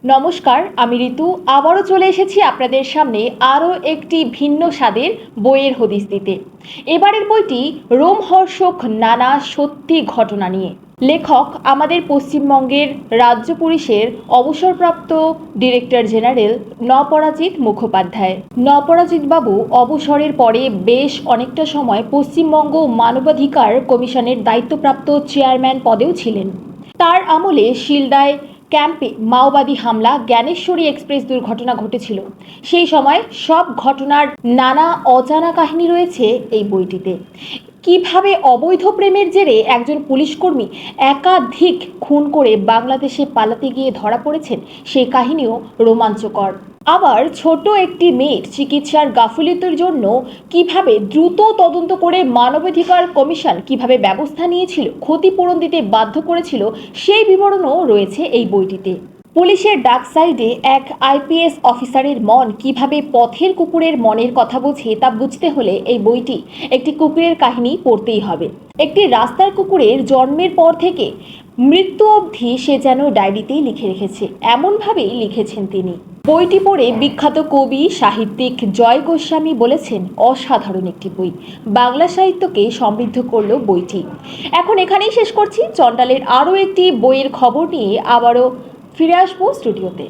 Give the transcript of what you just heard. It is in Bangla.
নমস্কার, আমি ঋতু আবারও চলে এসেছি আপনাদের সামনে আরও একটি ভিন্ন স্বাদের বইয়ের হদিস দিতে। এবারের বইটি রোমহর্ষক নানা সত্যি ঘটনা নিয়ে। লেখক আমাদের পশ্চিমবঙ্গের রাজ্য পুলিশের অবসরপ্রাপ্ত ডিরেক্টর জেনারেল নপরাজিত মুখোপাধ্যায়। নপরাজিত বাবু অবসরের পরে বেশ অনেকটা সময় পশ্চিমবঙ্গ মানবাধিকার কমিশনের দায়িত্বপ্রাপ্ত চেয়ারম্যান পদেও ছিলেন। তার আমলে শিলদায় ক্যাম্পে মাওবাদী হামলা, জ্ঞানেশ্বরী এক্সপ্রেস দুর্ঘটনা ঘটেছিল। সেই সময় সব ঘটনার নানা অজানা কাহিনী রয়েছে এই বইটিতে। কিভাবে অবৈধ প্রেমের জেরে একজন পুলিশকর্মী একাধিক খুন করে বাংলাদেশে পালাতে গিয়ে ধরা পড়েছেন, সেই কাহিনীও রোমাঞ্চকর। আবার ছোট একটি মেয়ের চিকিৎসার গাফিলতির জন্য কিভাবে দ্রুত তদন্ত করে মানবাধিকার কমিশন কিভাবে ব্যবস্থা নিয়েছিল, ক্ষতিপূরণ দিতে বাধ্য করেছিল, সেই বিবরণও রয়েছে এই বইটিতে। পুলিশের ডার্ক সাইডে এক আইপিএস অফিসারের মন কিভাবে পথের কুকুরের মনের কথা বোঝে তা বুঝতে হলে এই বইটি একটি কুকুরের কাহিনী পড়তেই হবে। একটি রাস্তার কুকুরের জন্মের পর থেকে মৃত্যু অবধি সে যেন ডায়েরিতেই লিখে রেখেছে, এমনভাবেই লিখেছেন তিনি। বইটি পড়ে বিখ্যাত কবি সাহিত্যিক জয় গোস্বামী বলেছেন, অসাধারণ একটি বই, বাংলা সাহিত্যকে সমৃদ্ধ করলো বইটি। এখন এখানেই শেষ করছি। চন্ডালের আরও একটি বইয়ের খবর নিয়ে আবারও ফিরে আসবো স্টুডিওতে।